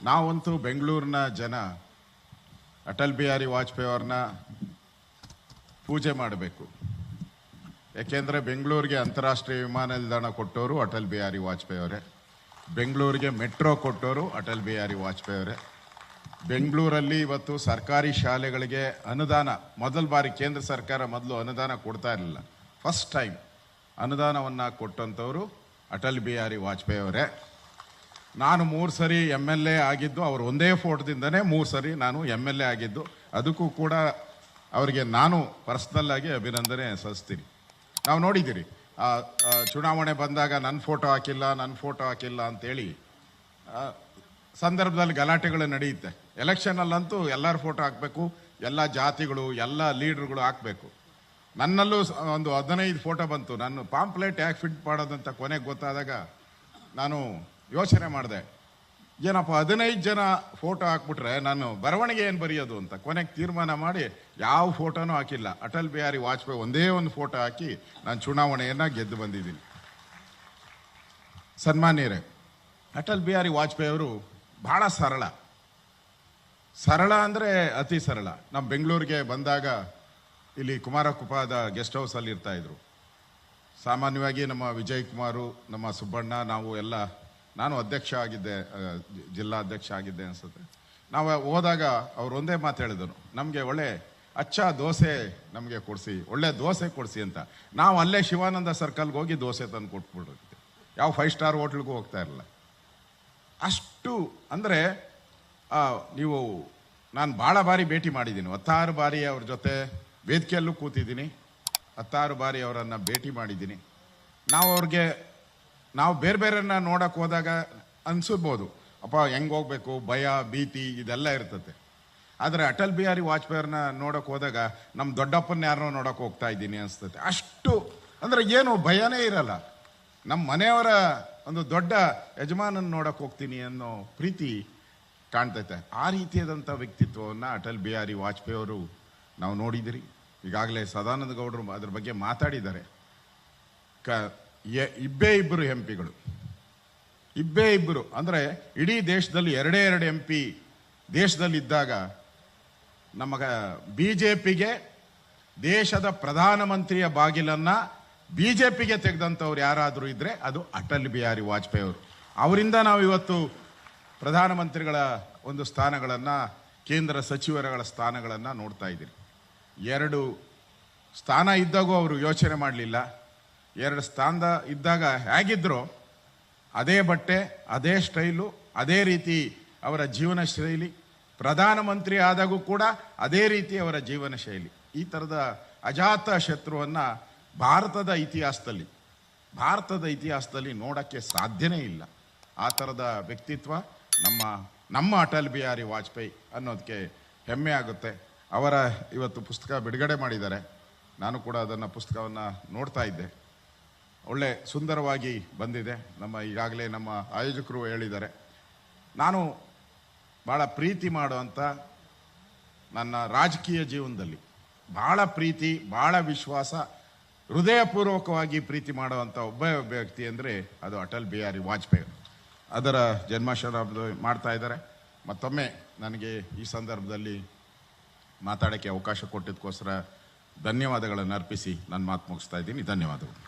ನಾವಂತೂ ಬೆಂಗಳೂರಿನ ಜನ ಅಟಲ್ ಬಿಹಾರಿ ವಾಜಪೇಯಿ ಅವ್ರನ್ನ ಪೂಜೆ ಮಾಡಬೇಕು. ಯಾಕೆಂದರೆ ಬೆಂಗಳೂರಿಗೆ ಅಂತಾರಾಷ್ಟ್ರೀಯ ವಿಮಾನ ನಿಲ್ದಾಣ ಕೊಟ್ಟವರು ಅಟಲ್ ಬಿಹಾರಿ ವಾಜಪೇಯಿ ಅವರೇ, ಬೆಂಗಳೂರಿಗೆ ಮೆಟ್ರೋ ಕೊಟ್ಟವರು ಅಟಲ್ ಬಿಹಾರಿ ವಾಜಪೇಯಿ ಅವರೇ. ಬೆಂಗಳೂರಲ್ಲಿ ಇವತ್ತು ಸರ್ಕಾರಿ ಶಾಲೆಗಳಿಗೆ ಅನುದಾನ ಮೊದಲ ಬಾರಿ ಕೇಂದ್ರ ಸರ್ಕಾರ ಮೊದಲು ಅನುದಾನ ಕೊಡ್ತಾ ಇರಲಿಲ್ಲ, ಫಸ್ಟ್ ಟೈಮ್ ಅನುದಾನವನ್ನು ಕೊಟ್ಟಂಥವರು ಅಟಲ್ ಬಿಹಾರಿ ವಾಜಪೇಯಿ ಅವರೇ. ನಾನು 3 ಸರಿ MLA ಆಗಿದ್ದು ಅವರು ಒಂದೇ ಫೋಟೋದಿಂದನೇ 3 ಸರಿ ನಾನು MLA ಆಗಿದ್ದು. ಅದಕ್ಕೂ ಕೂಡ ಅವರಿಗೆ ನಾನು ಪರ್ಸ್ನಲ್ಲಾಗಿ ಅಭಿನಂದನೆ ಸಲ್ಲಿಸ್ತೀನಿ. ನಾವು ನೋಡಿದ್ದೀರಿ ಚುನಾವಣೆ ಬಂದಾಗ ನನ್ನ ಫೋಟೋ ಹಾಕಿಲ್ಲ ಅಂತೇಳಿ ಸಂದರ್ಭದಲ್ಲಿ ಗಲಾಟೆಗಳು ನಡೆಯುತ್ತೆ. ಎಲೆಕ್ಷನಲ್ಲಂತೂ ಎಲ್ಲರ ಫೋಟೋ ಹಾಕಬೇಕು, ಎಲ್ಲ ಜಾತಿಗಳು ಎಲ್ಲ ಲೀಡ್ರುಗಳು ಹಾಕಬೇಕು. ನನ್ನಲ್ಲೂ ಒಂದು 15 ಫೋಟೋ ಬಂತು. ನಾನು ಪಾಂಪ್ಲೆಟ್ ಯಾಕೆ ಫಿಟ್ ಮಾಡೋದಂತ ಕೊನೆಗೆ ಗೊತ್ತಾದಾಗ ನಾನು ಯೋಚನೆ ಮಾಡಿದೆ, ಏನಪ್ಪ 15 ಜನ ಫೋಟೋ ಹಾಕ್ಬಿಟ್ರೆ ನಾನು ಬರವಣಿಗೆ ಏನು ಬರೆಯೋದು ಅಂತ. ಕೊನೆಗೆ ತೀರ್ಮಾನ ಮಾಡಿ ಯಾವ ಫೋಟೋನೂ ಹಾಕಿಲ್ಲ, ಅಟಲ್ ಬಿಹಾರಿ ವಾಜಪೇಯಿ ಒಂದೇ ಒಂದು ಫೋಟೋ ಹಾಕಿ ನಾನು ಚುನಾವಣೆಯನ್ನು ಗೆದ್ದು ಬಂದಿದ್ದೀನಿ. ಸನ್ಮಾನ್ಯರೇ, ಅಟಲ್ ಬಿಹಾರಿ ವಾಜಪೇಯಿ ಅವರು ಭಾಳ ಸರಳ ಅಂದರೆ ಅತಿ ಸರಳ. ನಮ್ಮ ಬೆಂಗಳೂರಿಗೆ ಬಂದಾಗ ಇಲ್ಲಿ ಕುಮಾರಕೃಪಾದ ಗೆಸ್ಟ್ ಹೌಸಲ್ಲಿ ಇರ್ತಾಯಿದ್ರು. ಸಾಮಾನ್ಯವಾಗಿ ನಮ್ಮ ವಿಜಯ್ ಕುಮಾರು, ನಮ್ಮ ಸುಬ್ಬಣ್ಣ, ನಾನು ಅಧ್ಯಕ್ಷ ಆಗಿದ್ದೆ, ಜಿಲ್ಲಾ ಅಧ್ಯಕ್ಷ ಆಗಿದ್ದೆ ಅನಿಸುತ್ತೆ. ನಾವು ಹೋದಾಗ ಅವ್ರು ಒಂದೇ ಮಾತು ಹೇಳಿದರು, ನಮಗೆ ಒಳ್ಳೆ ದೋಸೆ ನಮಗೆ ಕೊಡಿಸಿ, ಒಳ್ಳೆ ದೋಸೆ ಕೊಡಿಸಿ ಅಂತ. ನಾವು ಅಲ್ಲೇ ಶಿವಾನಂದ ಸರ್ಕಲ್ಗೆ ಹೋಗಿ ದೋಸೆ ತಂದು ಕೊಟ್ಬಿಟ್ಟಿರ್ತೀವಿ, ಯಾವ 5 ಸ್ಟಾರ್ ಹೋಟ್ಲಿಗೂ ಹೋಗ್ತಾ ಇರಲಿಲ್ಲ. ಅಷ್ಟು ಅಂದರೆ ನೀವು ನಾನು ಭಾಳ ಬಾರಿ ಭೇಟಿ ಮಾಡಿದ್ದೀನಿ, 16 ಬಾರಿ ಅವ್ರ ಜೊತೆ ವೇದಿಕೆಯಲ್ಲೂ ಕೂತಿದ್ದೀನಿ, 16 ಬಾರಿ ಅವರನ್ನು ಭೇಟಿ ಮಾಡಿದ್ದೀನಿ. ನಾವು ಬೇರೆಯವ್ರನ್ನ ನೋಡೋಕೆ ಹೋದಾಗ ಅನಿಸ್ಬೋದು, ಅಪ್ಪ ಹೆಂಗೆ ಹೋಗ್ಬೇಕು, ಭಯ ಭೀತಿ ಇದೆಲ್ಲ ಇರ್ತದೆ. ಆದರೆ ಅಟಲ್ ಬಿಹಾರಿ ವಾಜಪೇಯಿಯವ್ರನ್ನ ನೋಡೋಕೆ ಹೋದಾಗ ನಮ್ಮ ದೊಡ್ಡಪ್ಪನ ಯಾರನ್ನೋ ನೋಡೋಕೆ ಹೋಗ್ತಾ ಇದ್ದೀನಿ ಅನಿಸ್ತದೆ. ಅಷ್ಟು ಅಂದರೆ ಏನು ಭಯನೇ ಇರಲ್ಲ. ನಮ್ಮ ಮನೆಯವರ ಒಂದು ದೊಡ್ಡ ಯಜಮಾನನ ನೋಡೋಕೆ ಹೋಗ್ತೀನಿ ಅನ್ನೋ ಪ್ರೀತಿ ಕಾಣ್ತೈತೆ. ಆ ರೀತಿಯಾದಂಥ ವ್ಯಕ್ತಿತ್ವವನ್ನು ಅಟಲ್ ಬಿಹಾರಿ ವಾಜಪೇಯಿ ಅವರು ನಾವು ನೋಡಿದಿರಿ. ಈಗಾಗಲೇ ಸದಾನಂದ ಗೌಡರು ಅದ್ರ ಬಗ್ಗೆ ಮಾತಾಡಿದ್ದಾರೆ. ಇಬ್ಬರು ಇಬ್ಬರು ಅಂದರೆ ಇಡೀ ದೇಶದಲ್ಲಿ 2 MP ದೇಶದಲ್ಲಿದ್ದಾಗ ನಮಗೆ BJPಗೆ ದೇಶದ ಪ್ರಧಾನಮಂತ್ರಿಯ ಬಾಗಿಲನ್ನು BJPಗೆ ತೆಗೆದಂಥವ್ರು ಯಾರಾದರೂ ಇದ್ದರೆ ಅದು ಅಟಲ್ ಬಿಹಾರಿ ವಾಜಪೇಯಿ ಅವರು. ಅವರಿಂದ ನಾವು ಇವತ್ತು ಪ್ರಧಾನಮಂತ್ರಿಗಳ ಒಂದು ಸ್ಥಾನಗಳನ್ನು, ಕೇಂದ್ರ ಸಚಿವರುಗಳ ಸ್ಥಾನಗಳನ್ನು ನೋಡ್ತಾ ಇದ್ದೀರಿ. 2 ಸ್ಥಾನ ಇದ್ದಾಗೂ ಅವರು ಯೋಚನೆ ಮಾಡಲಿಲ್ಲ. 2 ಸ್ಥಾನದ ಇದ್ದಾಗ ಹೇಗಿದ್ರೋ ಅದೇ ಬಟ್ಟೆ, ಅದೇ ಸ್ಟೈಲು, ಅದೇ ರೀತಿ ಅವರ ಜೀವನ ಶೈಲಿ. ಪ್ರಧಾನಮಂತ್ರಿ ಆದಾಗೂ ಕೂಡ ಅದೇ ರೀತಿ ಅವರ ಜೀವನ ಶೈಲಿ. ಈ ಥರದ ಅಜಾತ ಶತ್ರುವನ್ನು ಭಾರತದ ಇತಿಹಾಸದಲ್ಲಿ ನೋಡೋಕ್ಕೆ ಸಾಧ್ಯನೇ ಇಲ್ಲ. ಆ ಥರದ ವ್ಯಕ್ತಿತ್ವ ನಮ್ಮ ಅಟಲ್ ಬಿಹಾರಿ ವಾಜಪೇಯಿ ಅನ್ನೋದಕ್ಕೆ ಹೆಮ್ಮೆ ಆಗುತ್ತೆ. ಅವರ ಇವತ್ತು ಪುಸ್ತಕ ಬಿಡುಗಡೆ ಮಾಡಿದ್ದಾರೆ. ನಾನು ಕೂಡ ಅದನ್ನು ಪುಸ್ತಕವನ್ನು ನೋಡ್ತಾ ಇದ್ದೆ. ಒಳ್ಳೆ ಸುಂದರವಾಗಿ ಬಂದಿದೆ. ಈಗಾಗಲೇ ನಮ್ಮ ಆಯೋಜಕರು ಹೇಳಿದ್ದಾರೆ. ನಾನು ಭಾಳ ಪ್ರೀತಿ ಮಾಡುವಂಥ, ನನ್ನ ರಾಜಕೀಯ ಜೀವನದಲ್ಲಿ ಭಾಳ ಪ್ರೀತಿ, ಭಾಳ ವಿಶ್ವಾಸ, ಹೃದಯಪೂರ್ವಕವಾಗಿ ಪ್ರೀತಿ ಮಾಡುವಂಥ ಒಬ್ಬ ವ್ಯಕ್ತಿ ಅಂದರೆ ಅದು ಅಟಲ್ ಬಿಹಾರಿ ವಾಜಪೇಯಿ. ಅದರ ಜನ್ಮಾಶಯ ಮಾಡ್ತಾ ಇದ್ದಾರೆ. ಮತ್ತೊಮ್ಮೆ ನನಗೆ ಈ ಸಂದರ್ಭದಲ್ಲಿ ಮಾತಾಡೋಕ್ಕೆ ಅವಕಾಶ ಕೊಟ್ಟಿದ್ದಕ್ಕೋಸ್ಕರ ಧನ್ಯವಾದಗಳನ್ನು ಅರ್ಪಿಸಿ ನನ್ನ ಮಾತು ಮುಗಿಸ್ತಾ ಇದ್ದೀನಿ. ಧನ್ಯವಾದಗಳು.